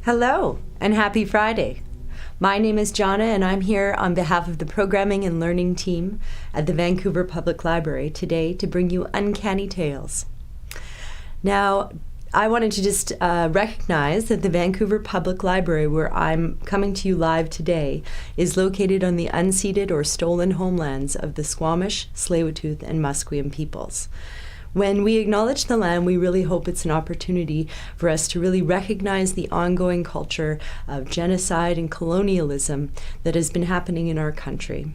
Hello, and happy Friday. My name is Jonna, and I'm here on behalf of the Programming and Learning team at the Vancouver Public Library today to bring you Uncanny Tales. Now, I wanted to just recognize that the Vancouver Public Library, where I'm coming to you live today, is located on the unceded or stolen homelands of the Squamish, Tsleil-Waututh, and Musqueam peoples. When we acknowledge the land, we really hope it's an opportunity for us to really recognize the ongoing culture of genocide and colonialism that has been happening in our country.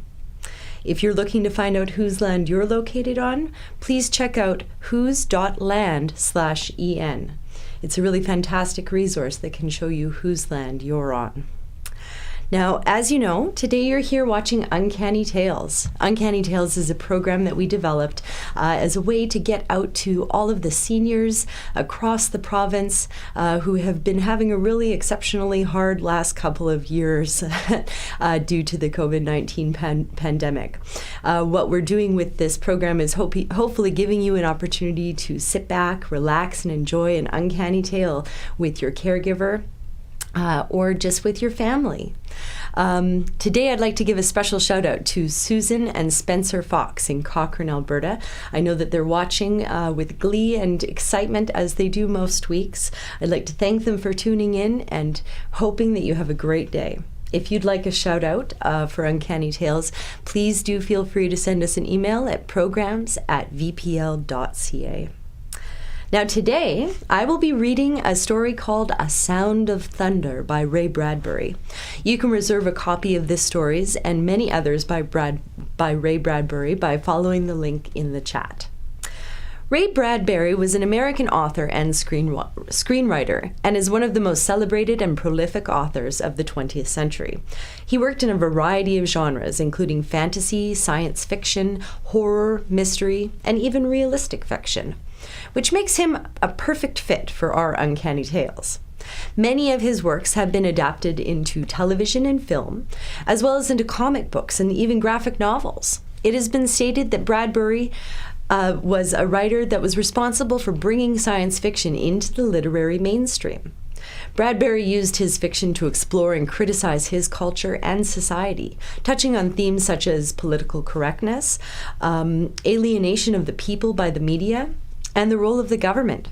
If you're looking to find out whose land you're located on, please check out whose.land/en. It's a really fantastic resource that can show you whose land you're on. Now, as you know, today you're here watching Uncanny Tales. Uncanny Tales is a program that we developed as a way to get out to all of the seniors across the province who have been having a really exceptionally hard last couple of years due to the COVID-19 pandemic. What we're doing with this program is hopefully giving you an opportunity to sit back, relax, and enjoy an uncanny tale with your caregiver or just with your family. Today I'd like to give a special shout out to Susan and Spencer Fox in Cochrane, Alberta. I know that they're watching with glee and excitement as they do most weeks. I'd like to thank them for tuning in and hoping that you have a great day. If you'd like a shout out for Uncanny Tales, please do feel free to send us an email at programs@vpl.ca. Now today, I will be reading a story called A Sound of Thunder by Ray Bradbury. You can reserve a copy of this stories and many others by Ray Bradbury by following the link in the chat. Ray Bradbury was an American author and screenwriter and is one of the most celebrated and prolific authors of the 20th century. He worked in a variety of genres, including fantasy, science fiction, horror, mystery, and even realistic fiction, which makes him a perfect fit for our Uncanny Tales. Many of his works have been adapted into television and film, as well as into comic books and even graphic novels. It has been stated that Bradbury was a writer that was responsible for bringing science fiction into the literary mainstream. Bradbury used his fiction to explore and criticize his culture and society, touching on themes such as political correctness, alienation of the people by the media, and the role of the government.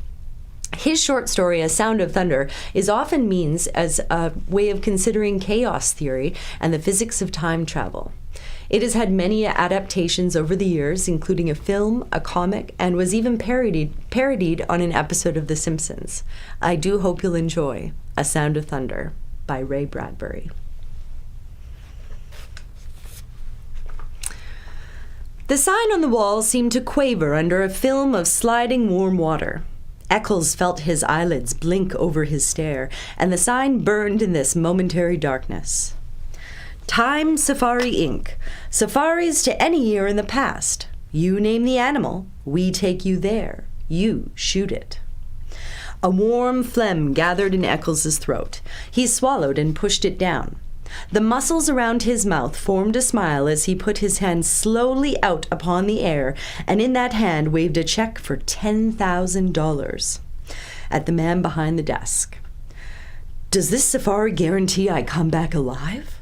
His short story, A Sound of Thunder, is often means as a way of considering chaos theory and the physics of time travel. It has had many adaptations over the years, including a film, a comic, and was even parodied on an episode of The Simpsons. I do hope you'll enjoy A Sound of Thunder by Ray Bradbury. The sign on the wall seemed to quaver under a film of sliding warm water. Eccles felt his eyelids blink over his stare, and the sign burned in this momentary darkness. Time Safari Inc. Safaris to any year in the past. You name the animal, we take you there. You shoot it. A warm phlegm gathered in Eccles's throat. He swallowed and pushed it down. The muscles around his mouth formed a smile as he put his hand slowly out upon the air, and in that hand waved a check for $10,000 at the man behind the desk. Does this safari guarantee I come back alive?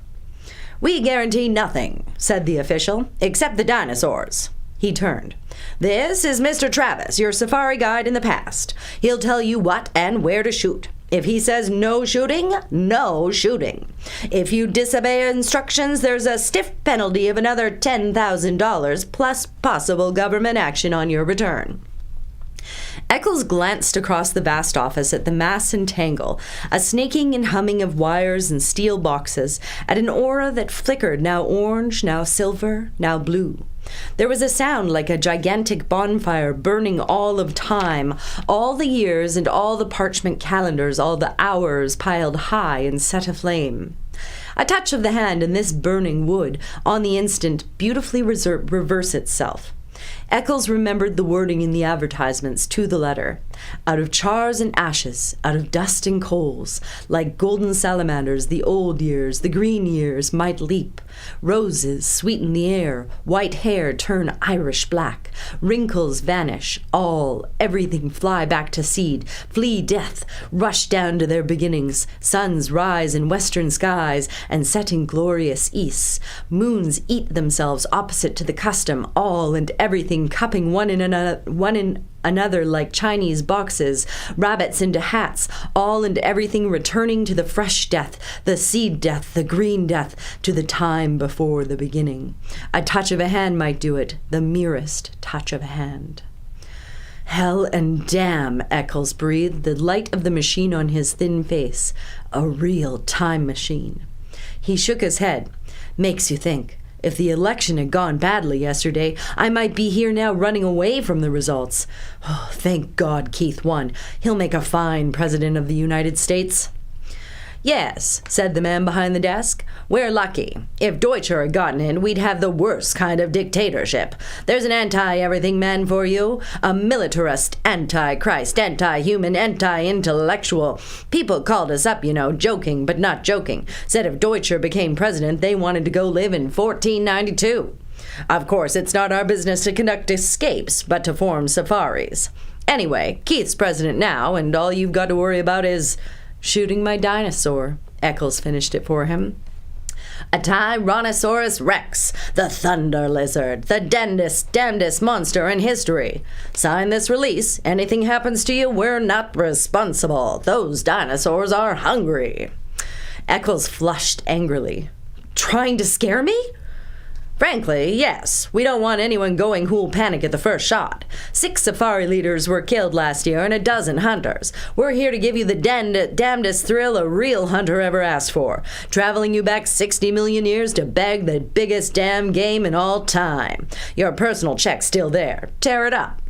We guarantee nothing, said the official, except the dinosaurs. He turned. This is Mr. Travis, your safari guide in the past. He'll tell you what and where to shoot. If he says no shooting, no shooting. If you disobey instructions, there's a stiff penalty of another $10,000 plus possible government action on your return. Eccles glanced across the vast office at the mass and tangle, a snaking and humming of wires and steel boxes, at an aura that flickered, now orange, now silver, now blue. There was a sound like a gigantic bonfire burning all of time, all the years and all the parchment calendars, all the hours piled high and set aflame. A touch of the hand and this burning would, on the instant, beautifully reverse itself. Eccles remembered the wording in the advertisements to the letter. Out of chars and ashes, out of dust and coals, like golden salamanders, the old years, the green years might leap. Roses sweeten the air, white hair turn Irish black, wrinkles vanish, everything fly back to seed, flee death, rush down to their beginnings, suns rise in western skies and set in glorious easts, moons eat themselves opposite to the custom, all and everything cupping one in another like Chinese boxes, rabbits into hats, all and everything returning to the fresh death, the seed death, the green death, to the time before the beginning. A touch of a hand might do it, the merest touch of a hand. Hell and damn, Eccles breathed, the light of the machine on his thin face. A real time machine. He shook his head. Makes you think. If the election had gone badly yesterday, I might be here now running away from the results. Oh, thank God Keith won. He'll make a fine president of the United States. Yes, said the man behind the desk. We're lucky. If Deutscher had gotten in, we'd have the worst kind of dictatorship. There's an anti-everything man for you. A militarist, anti-Christ, anti-human, anti-intellectual. People called us up, joking but not joking. Said if Deutscher became president, they wanted to go live in 1492. Of course, it's not our business to conduct escapes, but to form safaris. Anyway, Keith's president now, and all you've got to worry about is shooting my dinosaur. Eccles finished it for him. A Tyrannosaurus Rex, the thunder lizard, the damnedest monster in history. Sign this release. Anything happens to you, we're not responsible. Those dinosaurs are hungry. Eccles flushed angrily. Trying to scare me? Frankly, yes. We don't want anyone going who'll panic at the first shot. 6 safari leaders were killed last year and a dozen hunters. We're here to give you the damnedest thrill a real hunter ever asked for. Traveling you back 60 million years to bag the biggest damn game in all time. Your personal check's still there. Tear it up.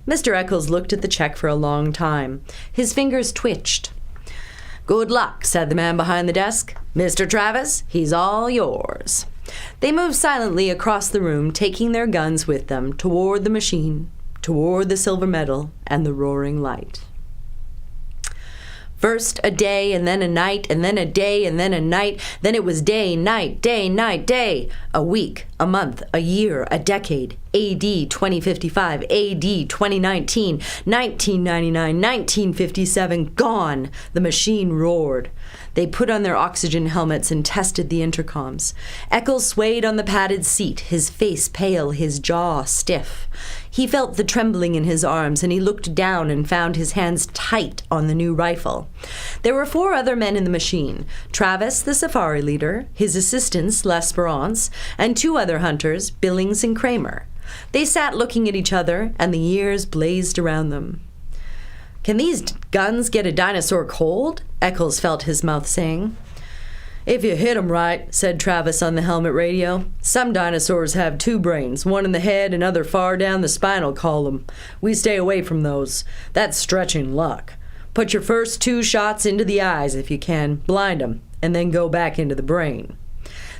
Mr. Eccles looked at the check for a long time. His fingers twitched. Good luck, said the man behind the desk. Mr. Travis, he's all yours. They moved silently across the room, taking their guns with them, toward the machine, toward the silver medal and the roaring light. First a day, and then a night, and then a day, and then a night. Then it was day, night, day, night, day. A week, a month, a year, a decade. A.D. 2055, A.D. 2019, 1999, 1957, gone. The machine roared. They put on their oxygen helmets and tested the intercoms. Eccles swayed on the padded seat, his face pale, his jaw stiff. He felt the trembling in his arms, and he looked down and found his hands tight on the new rifle. There were 4 other men in the machine. Travis, the safari leader, his assistants, L'Esperance, and 2 other hunters, Billings and Kramer. They sat looking at each other, and the years blazed around them. Can these guns get a dinosaur cold? Eccles felt his mouth saying. If you hit 'em right, said Travis on the helmet radio. Some dinosaurs have 2 brains, one in the head, another far down the spinal column. We stay away from those. That's stretching luck. Put your first 2 shots into the eyes if you can, blind 'em, and then go back into the brain.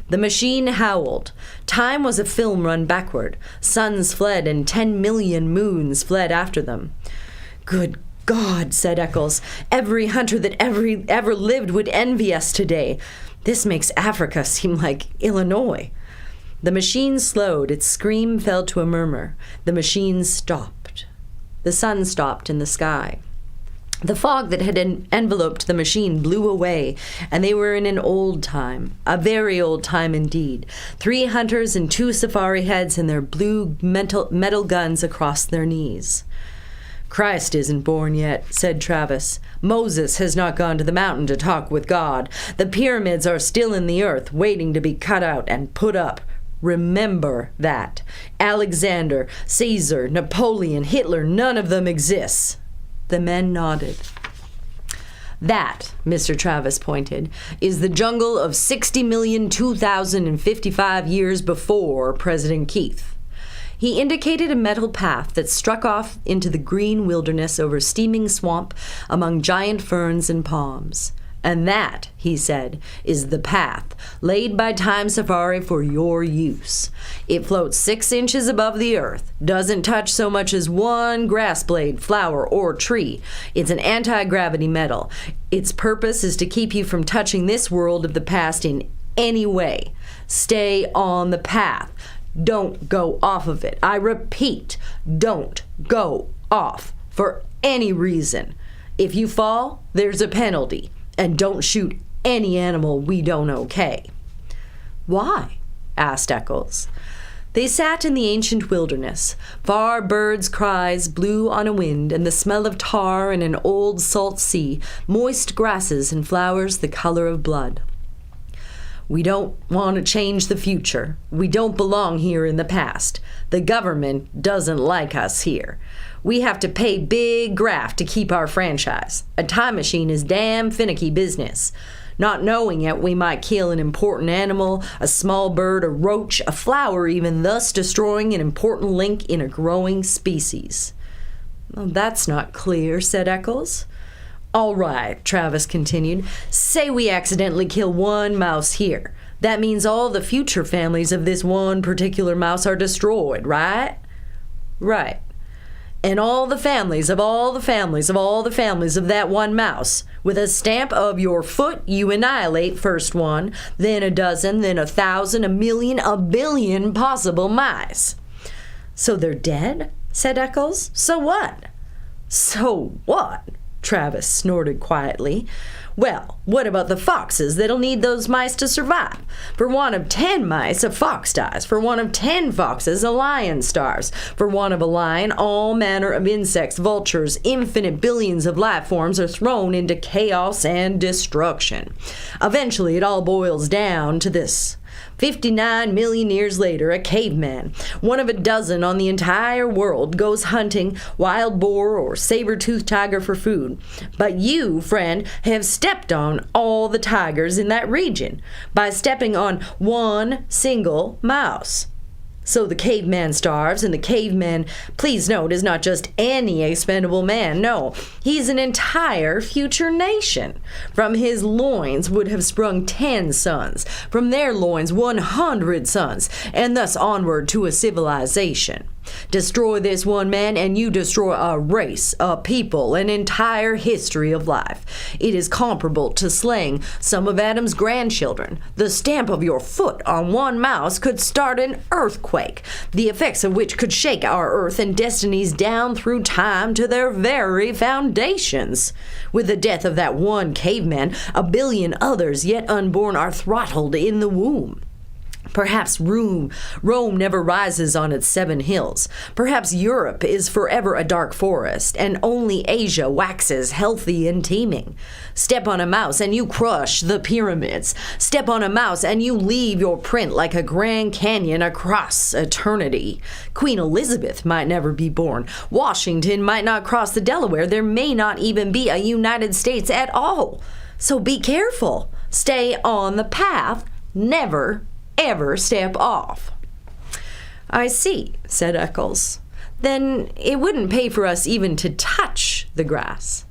The machine howled. Time was a film run backward. Suns fled and 10 million moons fled after them. Good God, said Eccles. Every hunter that ever lived would envy us today. This makes Africa seem like Illinois. The machine slowed. Its scream fell to a murmur. The machine stopped. The sun stopped in the sky. The fog that had enveloped the machine blew away, and they were in an old time, a very old time indeed. 3 hunters and 2 safari heads and their blue metal guns across their knees. Christ isn't born yet, said Travis. Moses has not gone to the mountain to talk with God. The pyramids are still in the earth, waiting to be cut out and put up. Remember that. Alexander, Caesar, Napoleon, Hitler, none of them exists. The men nodded. That, Mr. Travis pointed, is the jungle of 60,002,055 years before President Keith. He indicated a metal path that struck off into the green wilderness over steaming swamp among giant ferns and palms. And that, he said, is the path laid by Time Safari for your use. It floats 6 inches above the earth, doesn't touch so much as one grass blade, flower, or tree. It's an anti-gravity metal. Its purpose is to keep you from touching this world of the past in any way. Stay on the path. Don't go off of it. I repeat, don't go off for any reason. If you fall, there's a penalty. And don't shoot any animal we don't okay. Why? Asked Eccles. They sat in the ancient wilderness. Far birds' cries blew on a wind, and the smell of tar in an old salt sea, moist grasses and flowers the color of blood. We don't want to change the future. We don't belong here in the past. The government doesn't like us here. We have to pay big graft to keep our franchise. A time machine is damn finicky business. Not knowing it, we might kill an important animal, a small bird, a roach, a flower even, thus destroying an important link in a growing species. Well, that's not clear, said Eccles. All right, Travis continued. Say we accidentally kill one mouse here. That means all the future families of this one particular mouse are destroyed, right? Right. And all the families of all the families of all the families of that one mouse. With a stamp of your foot, you annihilate first one, then a dozen, then 1,000, 1,000,000, 1,000,000,000 possible mice. So they're dead? Said Eccles. So what? So what? Travis snorted quietly. Well, what about the foxes that'll need those mice to survive? For one of 10 mice, a fox dies. For one of 10 foxes, a lion starves. For one of a lion, all manner of insects, vultures, infinite billions of life forms are thrown into chaos and destruction. Eventually, it all boils down to this. 59 million years later, a caveman, one of a dozen on the entire world, goes hunting wild boar or saber-toothed tiger for food. But you, friend, have stepped on all the tigers in that region by stepping on one single mouse. So the caveman starves, and the caveman, please note, is not just any expendable man. No, he's an entire future nation. From his loins would have sprung 10 sons, from their loins 100 sons, and thus onward to a civilization. Destroy this one man and you destroy a race, a people, an entire history of life. It is comparable to slaying some of Adam's grandchildren. The stamp of your foot on one mouse could start an earthquake, the effects of which could shake our earth and destinies down through time to their very foundations. With the death of that one caveman, 1 billion others yet unborn are throttled in the womb. Perhaps Rome never rises on its 7 hills. Perhaps Europe is forever a dark forest, and only Asia waxes healthy and teeming. Step on a mouse and you crush the pyramids. Step on a mouse and you leave your print like a Grand Canyon across eternity. Queen Elizabeth might never be born. Washington might not cross the Delaware. There may not even be a United States at all. So be careful. Stay on the path. Never ever step off. I see, said Eccles. Then it wouldn't pay for us even to touch the grass.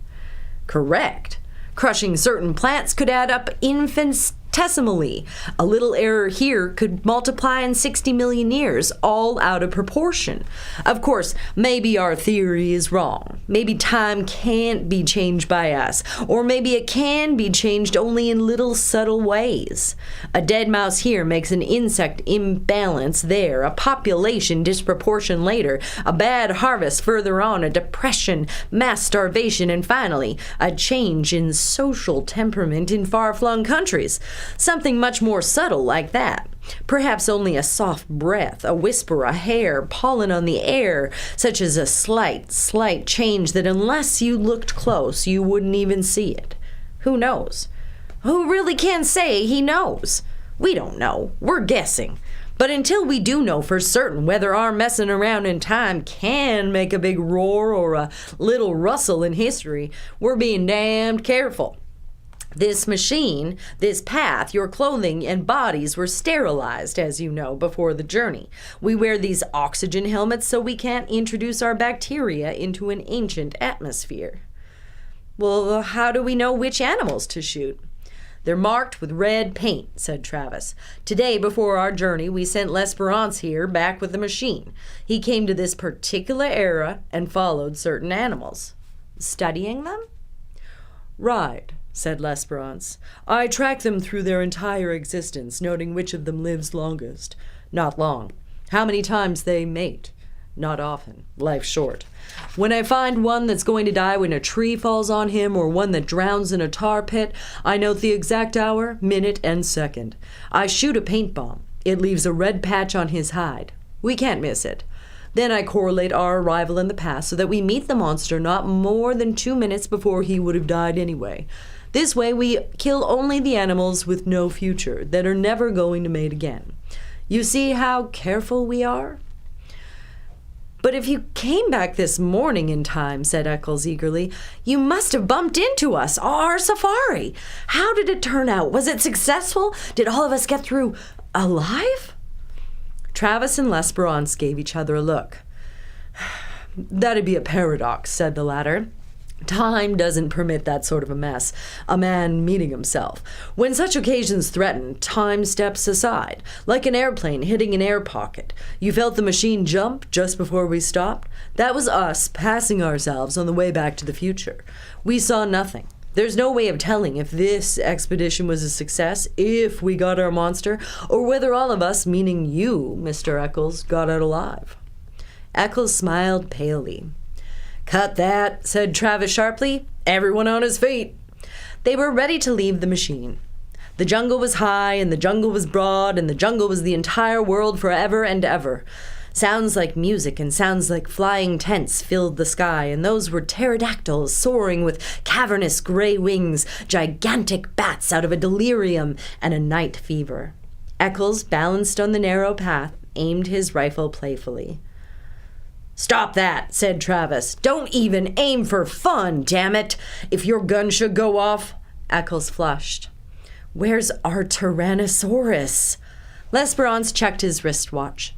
Correct. Crushing certain plants could add up infinitesimally. A little error here could multiply in 60 million years, all out of proportion. Of course, maybe our theory is wrong. Maybe time can't be changed by us, or maybe it can be changed only in little subtle ways. A dead mouse here makes an insect imbalance there, a population disproportion later, a bad harvest further on, a depression, mass starvation, and finally, a change in social temperament in far-flung countries. Something much more subtle like that. Perhaps only a soft breath, a whisper, a hair, pollen on the air, such as a slight change that unless you looked close, you wouldn't even see it. Who knows? Who really can say he knows? We don't know. We're guessing. But until we do know for certain whether our messing around in time can make a big roar or a little rustle in history, we're being damned careful. This machine, this path, your clothing and bodies were sterilized, as you know, before the journey. We wear these oxygen helmets so we can't introduce our bacteria into an ancient atmosphere. Well, how do we know which animals to shoot? They're marked with red paint, said Travis. Today, before our journey, we sent L'Esperance here back with the machine. He came to this particular era and followed certain animals. Studying them? Right, said L'Esperance. I track them through their entire existence, noting which of them lives longest. Not long. How many times they mate. Not often. Life short. When I find one that's going to die when a tree falls on him or one that drowns in a tar pit, I note the exact hour, minute, and second. I shoot a paint bomb. It leaves a red patch on his hide. We can't miss it. Then I correlate our arrival in the past so that we meet the monster not more than 2 minutes before he would have died anyway. This way we kill only the animals with no future, that are never going to mate again. You see how careful we are? But if you came back this morning in time, said Eccles eagerly, you must have bumped into us, our safari. How did it turn out? Was it successful? Did all of us get through alive? Travis and L'Esperance gave each other a look. That'd be a paradox, said the latter. Time doesn't permit that sort of a mess, a man meeting himself. When such occasions threaten, time steps aside, like an airplane hitting an air pocket. You felt the machine jump just before we stopped? That was us passing ourselves on the way back to the future. We saw nothing. There's no way of telling if this expedition was a success, if we got our monster, or whether all of us, meaning you, Mr. Eccles, got out alive. Eccles smiled palely. Cut that, said Travis sharply. Everyone on his feet. They were ready to leave the machine. The jungle was high, and the jungle was broad, and the jungle was the entire world forever and ever. Sounds like music and sounds like flying tents filled the sky, and those were pterodactyls soaring with cavernous gray wings, gigantic bats out of a delirium and a night fever. Eccles, balanced on the narrow path, aimed his rifle playfully. Stop that, said Travis. Don't even aim for fun, damn it. If your gun should go off. Eccles flushed. Where's our Tyrannosaurus? L'Esperance checked his wristwatch.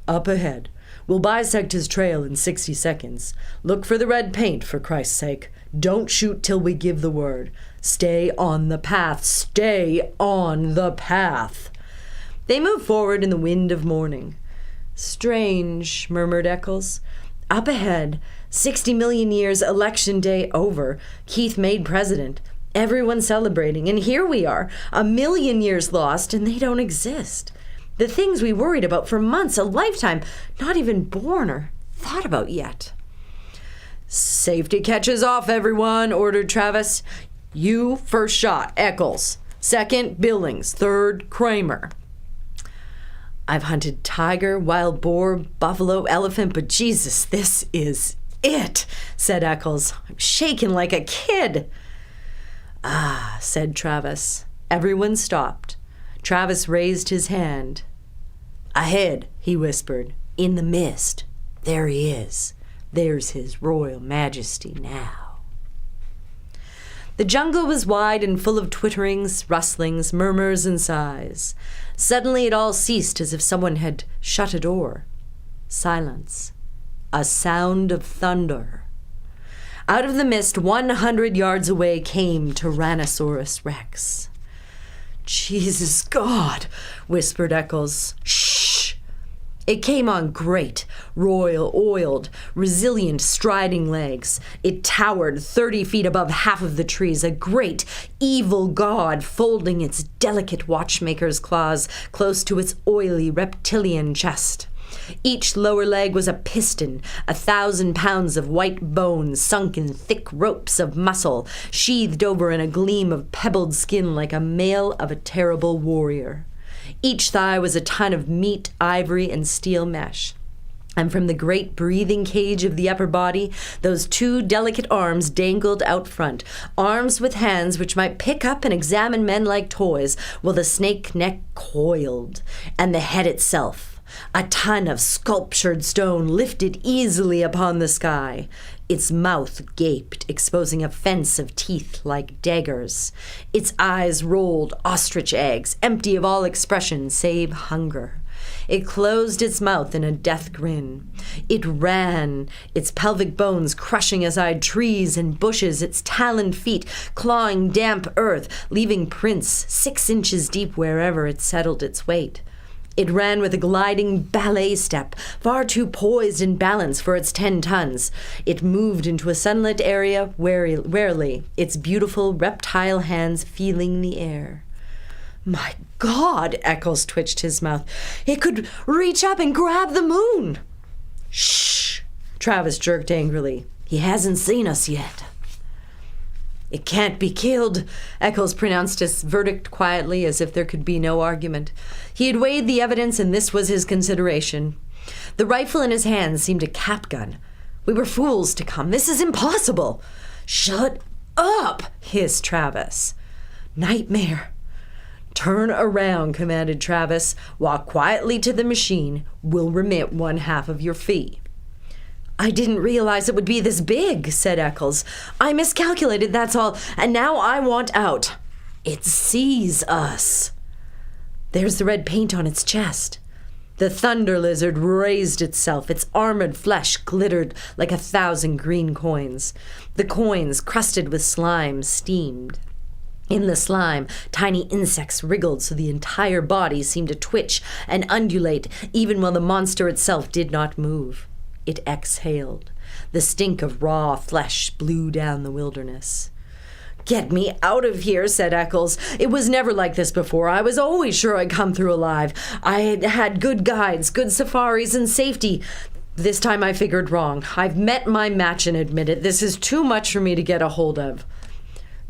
Up ahead. We'll bisect his trail in 60 seconds. Look for the red paint, for Christ's sake. Don't shoot till we give the word. Stay on the path. Stay on the path. They moved forward in the wind of morning. Strange, murmured Eccles. Up ahead, 60 million years, election day over. Keith made president. Everyone celebrating. And here we are, 1 million years lost, and they don't exist. The things we worried about for months, a lifetime, not even born or thought about yet. Safety catches off, everyone, ordered Travis. You first shot, Eccles. Second, Billings. Third, Kramer. I've hunted tiger, wild boar, buffalo, elephant, but Jesus, this is it, said Eccles. I'm shaking like a kid. Ah, said Travis. Everyone stopped. Travis raised his hand. Ahead, he whispered, in the mist. There he is. There's his royal majesty now. The jungle was wide and full of twitterings, rustlings, murmurs, and sighs. Suddenly it all ceased as if someone had shut a door. Silence. A sound of thunder. Out of the mist 100 yards away came Tyrannosaurus Rex. Jesus God, whispered Eccles. Shh! It came on great, royal, oiled, resilient, striding legs. It towered 30 feet above half of the trees, a great, evil god folding its delicate watchmaker's claws close to its oily reptilian chest. Each lower leg was a piston, 1,000 pounds of white bone sunk in thick ropes of muscle, sheathed over in a gleam of pebbled skin like a mail of a terrible warrior. Each thigh was a ton of meat, ivory, and steel mesh. And from the great breathing cage of the upper body, those 2 delicate arms dangled out front, arms with hands which might pick up and examine men like toys, while the snake neck coiled, and the head itself, a ton of sculptured stone, lifted easily upon the sky. Its mouth gaped, exposing a fence of teeth like daggers. Its eyes rolled ostrich eggs, empty of all expression save hunger. It closed its mouth in a death grin. It ran, its pelvic bones crushing aside trees and bushes, its taloned feet clawing damp earth, leaving prints 6 inches deep wherever it settled its weight. It ran with a gliding ballet step, far too poised and balanced for its 10 tons. It moved into a sunlit area warily, its beautiful reptile hands feeling the air. My God, Eccles twitched his mouth. It could reach up and grab the moon. Shh, Travis jerked angrily. He hasn't seen us yet. It can't be killed, Eccles pronounced his verdict quietly as if there could be no argument. He had weighed the evidence and this was his consideration. The rifle in his hand seemed a cap gun. We were fools to come. This is impossible. Shut up, hissed Travis. Nightmare. Turn around, commanded Travis. Walk quietly to the machine. We'll remit 1/2 of your fee. I didn't realize it would be this big, said Eccles. I miscalculated, that's all, and now I want out. It sees us. There's the red paint on its chest. The thunder lizard raised itself. Its armored flesh glittered like 1,000 green coins. The coins, crusted with slime, steamed. In the slime, tiny insects wriggled so the entire body seemed to twitch and undulate, even while the monster itself did not move. It exhaled. The stink of raw flesh blew down the wilderness. Get me out of here, said Eccles. It was never like this before. I was always sure I'd come through alive. I had good guides, good safaris, and safety. This time I figured wrong. I've met my match and admitted this is too much for me to get a hold of.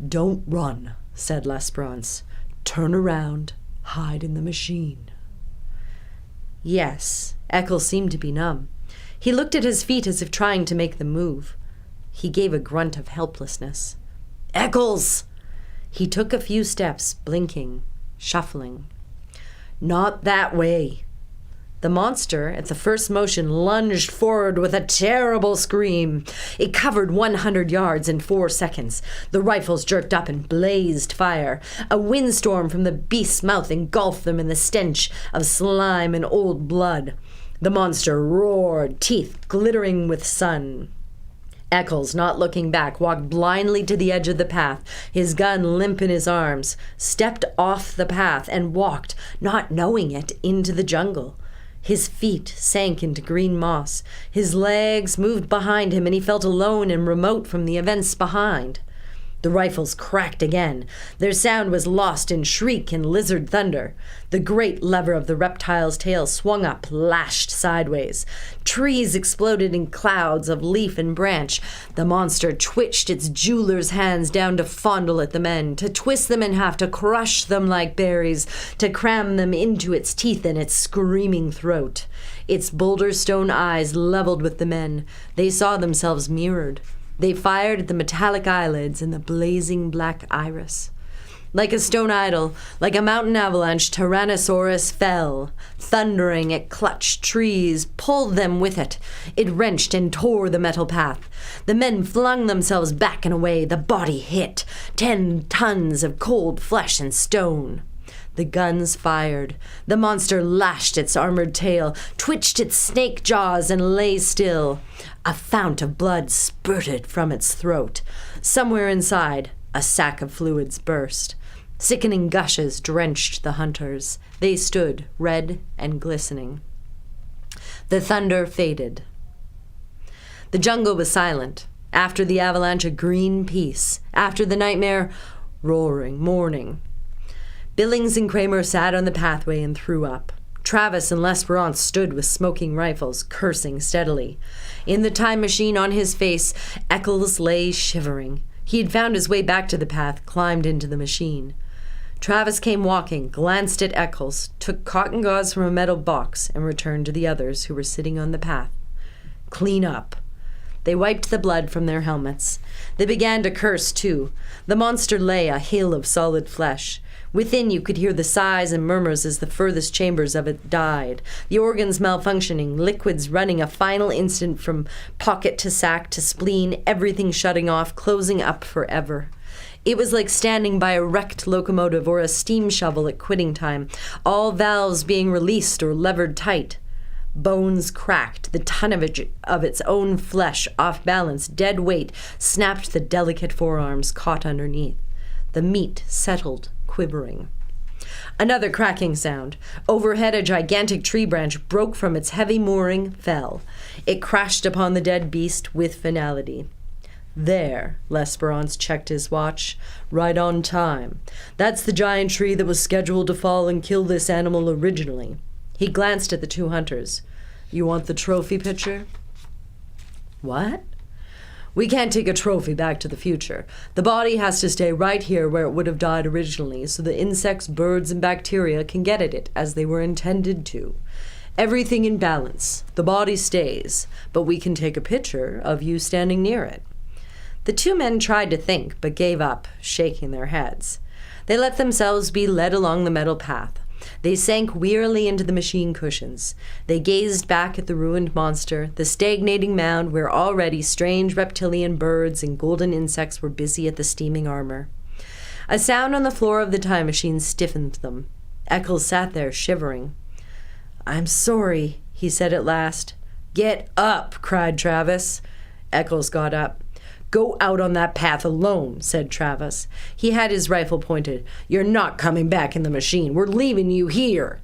Don't run, said Lesperance. Turn around, hide in the machine. Yes, Eccles seemed to be numb. He looked at his feet as if trying to make them move. He gave a grunt of helplessness. Eccles! He took a few steps, blinking, shuffling. Not that way. The monster, at the first motion, lunged forward with a terrible scream. It covered 100 yards in 4 seconds. The rifles jerked up and blazed fire. A windstorm from the beast's mouth engulfed them in the stench of slime and old blood. The monster roared, teeth glittering with sun. Eccles, not looking back, walked blindly to the edge of the path, his gun limp in his arms, stepped off the path and walked, not knowing it, into the jungle. His feet sank into green moss. His legs moved behind him, and he felt alone and remote from the events behind. The rifles cracked again. Their sound was lost in shriek and lizard thunder. The great lever of the reptile's tail swung up, lashed sideways. Trees exploded in clouds of leaf and branch. The monster twitched its jeweler's hands down to fondle at the men, to twist them in half, to crush them like berries, to cram them into its teeth and its screaming throat. Its boulder stone eyes leveled with the men. They saw themselves mirrored. They fired at the metallic eyelids and the blazing black iris. Like a stone idol, like a mountain avalanche, Tyrannosaurus fell. Thundering, it clutched trees, pulled them with it. It wrenched and tore the metal path. The men flung themselves back and away. The body hit. 10 tons of cold flesh and stone. The guns fired. The monster lashed its armored tail, twitched its snake jaws, and lay still. A fount of blood spurted from its throat. Somewhere inside, a sack of fluids burst. Sickening gushes drenched the hunters. They stood, red and glistening. The thunder faded. The jungle was silent. After the avalanche, a green peace. After the nightmare, roaring morning. Billings and Kramer sat on the pathway and threw up. Travis and Lesperance stood with smoking rifles, cursing steadily. In the time machine on his face, Eccles lay shivering. He had found his way back to the path, climbed into the machine. Travis came walking, glanced at Eccles, took cotton gauze from a metal box, and returned to the others who were sitting on the path. Clean up. They wiped the blood from their helmets. They began to curse, too. The monster lay, a hill of solid flesh. Within, you could hear the sighs and murmurs as the furthest chambers of it died, the organs malfunctioning, liquids running a final instant from pocket to sac to spleen, everything shutting off, closing up forever. It was like standing by a wrecked locomotive or a steam shovel at quitting time, all valves being released or levered tight. Bones cracked, the ton of its own flesh, off balance, dead weight, snapped the delicate forearms caught underneath. The meat settled, quivering. Another cracking sound. Overhead, a gigantic tree branch broke from its heavy mooring, fell. It crashed upon the dead beast with finality. There, L'Esperance checked his watch. Right on time. That's the giant tree that was scheduled to fall and kill this animal originally. He glanced at the two hunters. You want the trophy picture? What? We can't take a trophy back to the future. The body has to stay right here where it would have died originally, so the insects, birds, and bacteria can get at it as they were intended to. Everything in balance. The body stays, but we can take a picture of you standing near it. The two men tried to think, but gave up, shaking their heads. They let themselves be led along the metal path. They sank wearily into the machine cushions. They gazed back at the ruined monster, the stagnating mound where already strange reptilian birds and golden insects were busy at the steaming armor. A sound on the floor of the time machine stiffened them. Eccles sat there, shivering. I'm sorry, he said at last. Get up, cried Travis. Eccles got up. Go out on that path alone, said Travis. He had his rifle pointed. You're not coming back in the machine. We're leaving you here.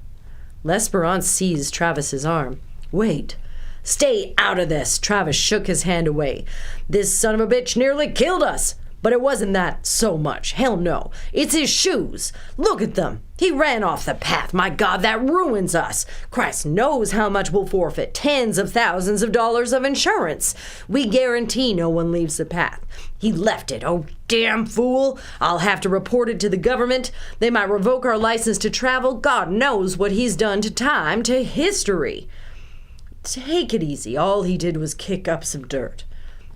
L'Esperance seized Travis's arm. Wait. Stay out of this. Travis shook his hand away. This son of a bitch nearly killed us. But it wasn't that so much. Hell no. It's his shoes. Look at them. He ran off the path. My God, that ruins us. Christ knows how much we'll forfeit. Tens of thousands of dollars of insurance. We guarantee no one leaves the path. He left it. Oh, damn fool. I'll have to report it to the government. They might revoke our license to travel. God knows what he's done to time, to history. Take it easy. All he did was kick up some dirt.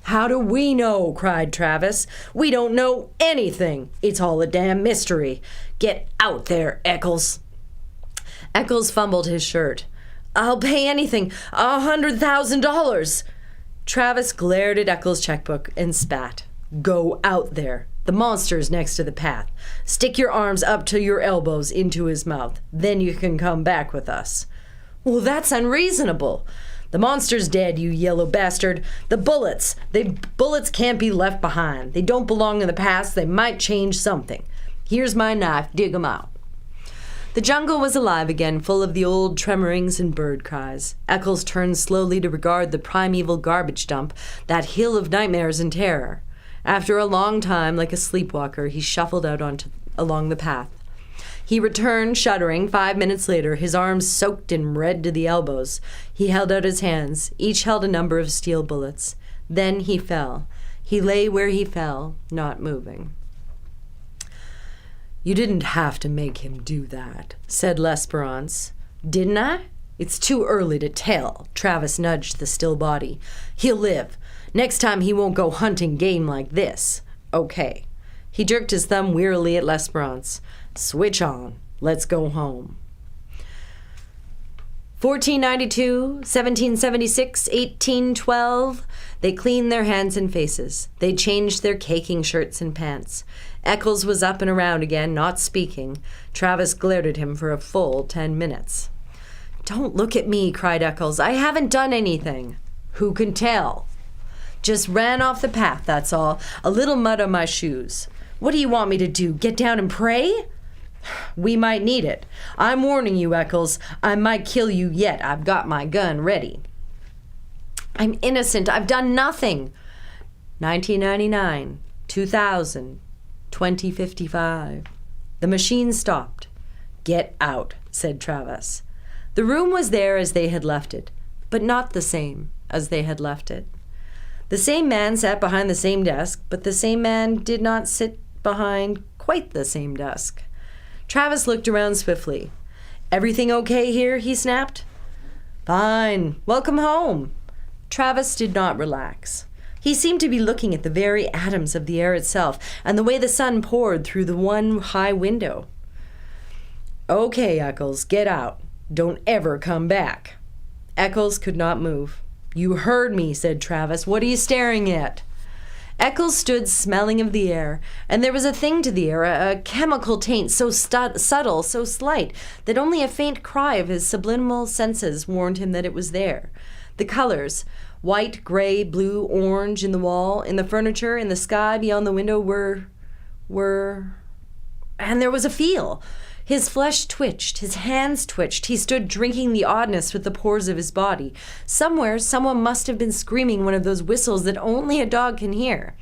How do we know? Cried Travis. We don't know anything. It's all a damn mystery. Get out there, Eccles. Eccles fumbled his shirt. I'll pay anything. $100,000. Travis glared at Eccles' checkbook and spat. Go out there. The monster's next to the path. Stick your arms up to your elbows into his mouth. Then you can come back with us. Well, that's unreasonable. The monster's dead, you yellow bastard. The bullets. Bullets can't be left behind. They don't belong in the past. They might change something. Here's my knife. Dig 'em out. The jungle was alive again, full of the old tremorings and bird cries. Eccles turned slowly to regard the primeval garbage dump, that hill of nightmares and terror. After a long time, like a sleepwalker, he shuffled out along the path. He returned, shuddering, 5 minutes later, his arms soaked and red to the elbows. He held out his hands. Each held a number of steel bullets. Then he fell. He lay where he fell, not moving. You didn't have to make him do that, said L'Esperance. Didn't I? It's too early to tell. Travis nudged the still body. He'll live. Next time he won't go hunting game like this. Okay. He jerked his thumb wearily at L'Esperance. Switch on. Let's go home. 1492, 1776, 1812. They cleaned their hands and faces. They changed their caking shirts and pants. Eccles was up and around again, not speaking. Travis glared at him for a full 10 minutes. Don't look at me, cried Eccles. I haven't done anything. Who can tell? Just ran off the path, that's all. A little mud on my shoes. What do you want me to do, get down and pray? We might need it. I'm warning you, Eccles. I might kill you yet. I've got my gun ready. I'm innocent. I've done nothing. 1999, 2000, 2055. The machine stopped. Get out, said Travis. The room was there as they had left it, but not the same as they had left it. The same man sat behind the same desk, but the same man did not sit behind quite the same desk. Travis looked around swiftly. Everything okay here? He snapped. Fine. Welcome home. Travis did not relax. He seemed to be looking at the very atoms of the air itself and the way the sun poured through the one high window. Okay, Eccles, get out. Don't ever come back. Eccles could not move. You heard me, said Travis. What are you staring at? Eccles stood smelling of the air, and there was a thing to the air, a chemical taint so subtle, so slight, that only a faint cry of his subliminal senses warned him that it was there. The colors, white, gray, blue, orange, in the wall, in the furniture, in the sky beyond the window were... And there was a feel. His flesh twitched, his hands twitched. He stood drinking the oddness with the pores of his body. Somewhere, someone must have been screaming one of those whistles that only a dog can hear.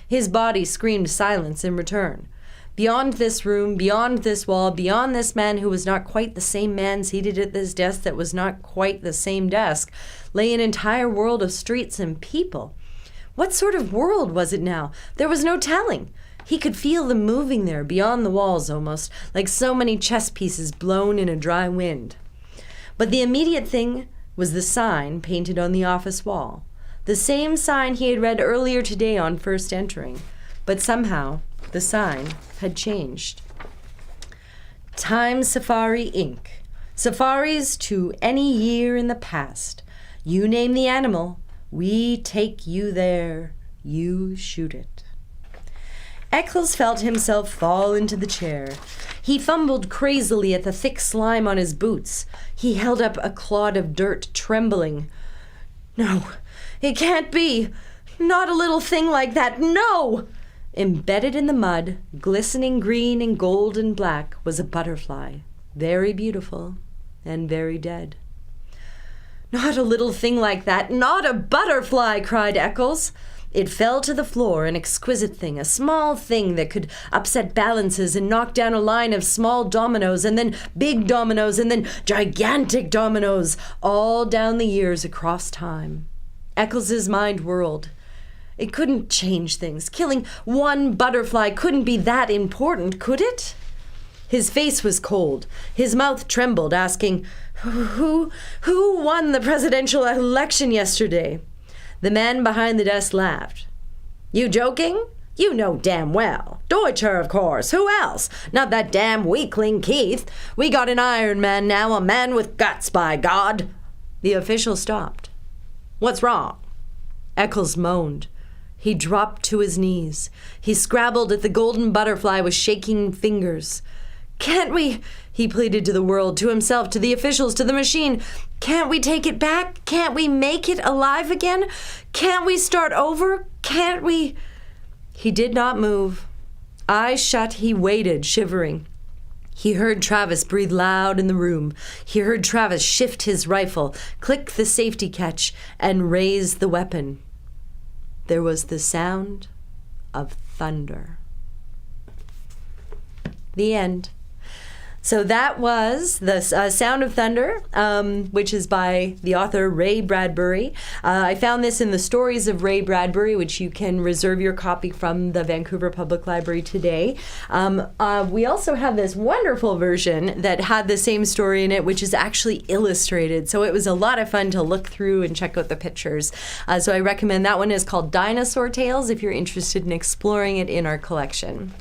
His body screamed silence in return. Beyond this room, beyond this wall, beyond this man who was not quite the same man seated at this desk that was not quite the same desk, lay an entire world of streets and people. What sort of world was it now? There was no telling. He could feel them moving there, beyond the walls almost, like so many chess pieces blown in a dry wind. But the immediate thing was the sign painted on the office wall. The same sign he had read earlier today on first entering. But somehow, the sign had changed. Time Safari Inc. Safaris to any year in the past. You name the animal, we take you there. You shoot it. Eccles felt himself fall into the chair. He fumbled crazily at the thick slime on his boots. He held up a clod of dirt, trembling. No, it can't be. Not a little thing like that. No! Embedded in the mud, glistening green and gold and black, was a butterfly, very beautiful and very dead. Not a little thing like that. Not a butterfly, cried Eccles. It fell to the floor, an exquisite thing, a small thing that could upset balances and knock down a line of small dominoes, and then big dominoes, and then gigantic dominoes, all down the years across time. Eccles's mind whirled. It couldn't change things. Killing one butterfly couldn't be that important, could it? His face was cold. His mouth trembled, asking, Who won the presidential election yesterday? The man behind the desk laughed. You joking? You know damn well. Deutscher, of course. Who else? Not that damn weakling Keith. We got an Iron Man now, a man with guts, by God. The official stopped. What's wrong? Eccles moaned. He dropped to his knees. He scrabbled at the golden butterfly with shaking fingers. Can't we, he pleaded to the world, to himself, to the officials, to the machine. Can't we take it back? Can't we make it alive again? Can't we start over? Can't we? He did not move. Eyes shut, he waited, shivering. He heard Travis breathe loud in the room. He heard Travis shift his rifle, click the safety catch, and raise the weapon. There was the sound of thunder. The end. So that was The Sound of Thunder, which is by the author Ray Bradbury. I found this in the Stories of Ray Bradbury, which you can reserve your copy from the Vancouver Public Library today. We also have this wonderful version that had the same story in it, which is actually illustrated. So it was a lot of fun to look through and check out the pictures. So I recommend that one. Is called Dinosaur Tales if you're interested in exploring it in our collection.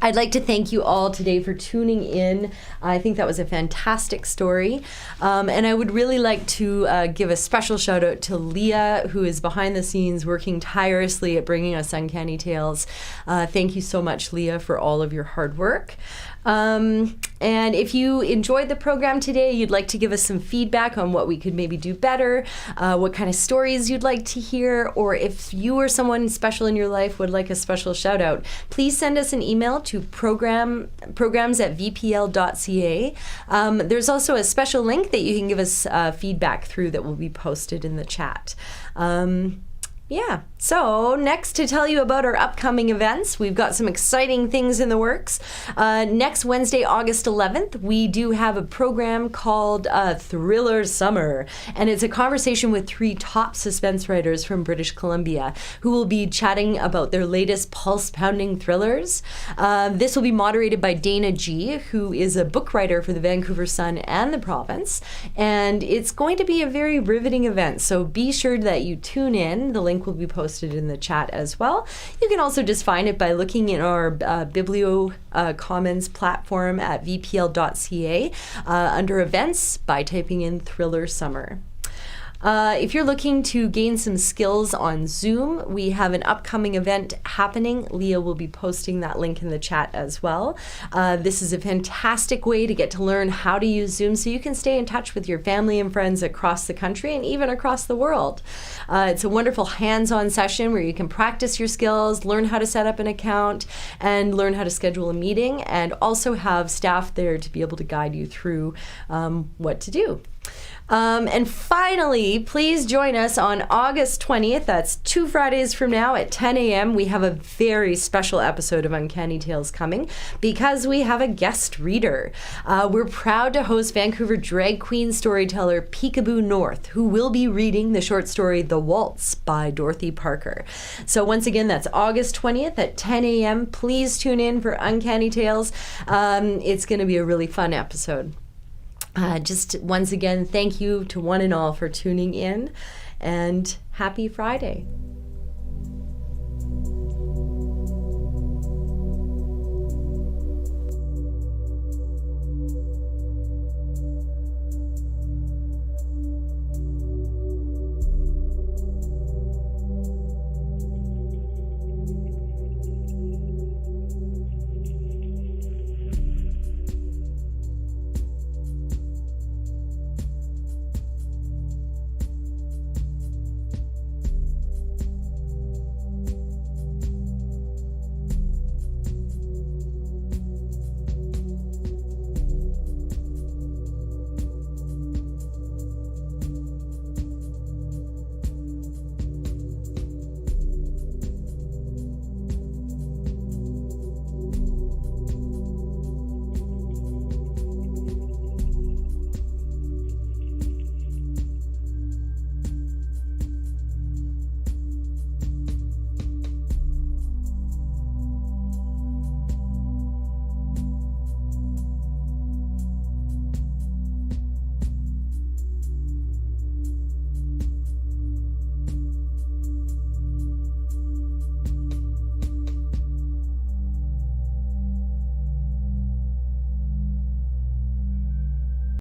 I'd like to thank you all today for tuning in. I think that was a fantastic story. And I would really like to give a special shout out to Leah, who is behind the scenes working tirelessly at bringing us Uncanny Tales. Thank you so much, Leah, for all of your hard work. And if you enjoyed the program today, you'd like to give us some feedback on what we could maybe do better, what kind of stories you'd like to hear, or if you or someone special in your life would like a special shout out, please send us an email to programs@vpl.ca. There's also a special link that you can give us feedback through that will be posted in the chat. So next, to tell you about our upcoming events, we've got some exciting things in the works. Next Wednesday, August 11th, we do have a program called Thriller Summer, and it's a conversation with 3 top suspense writers from British Columbia who will be chatting about their latest pulse-pounding thrillers. This will be moderated by Dana G., who is a book writer for the Vancouver Sun and the province, and it's going to be a very riveting event, so be sure that you tune in. The link will be posted in the chat as well. You can also just find it by looking in our Biblio Commons platform at vpl.ca under events by typing in Thriller Summer. If you're looking to gain some skills on Zoom, we have an upcoming event happening. Leah will be posting that link in the chat as well. This is a fantastic way to get to learn how to use Zoom so you can stay in touch with your family and friends across the country and even across the world. It's a wonderful hands-on session where you can practice your skills, learn how to set up an account, and learn how to schedule a meeting, and also have staff there to be able to guide you through what to do. And finally, please join us on August 20th. That's 2 Fridays from now at 10 a.m. We have a very special episode of Uncanny Tales coming because we have a guest reader. We're proud to host Vancouver drag queen storyteller Peekaboo North, who will be reading the short story The Waltz by Dorothy Parker. So once again, that's August 20th at 10 a.m. Please tune in for Uncanny Tales. It's going to be a really fun episode. Just once again, thank you to one and all for tuning in, and happy Friday.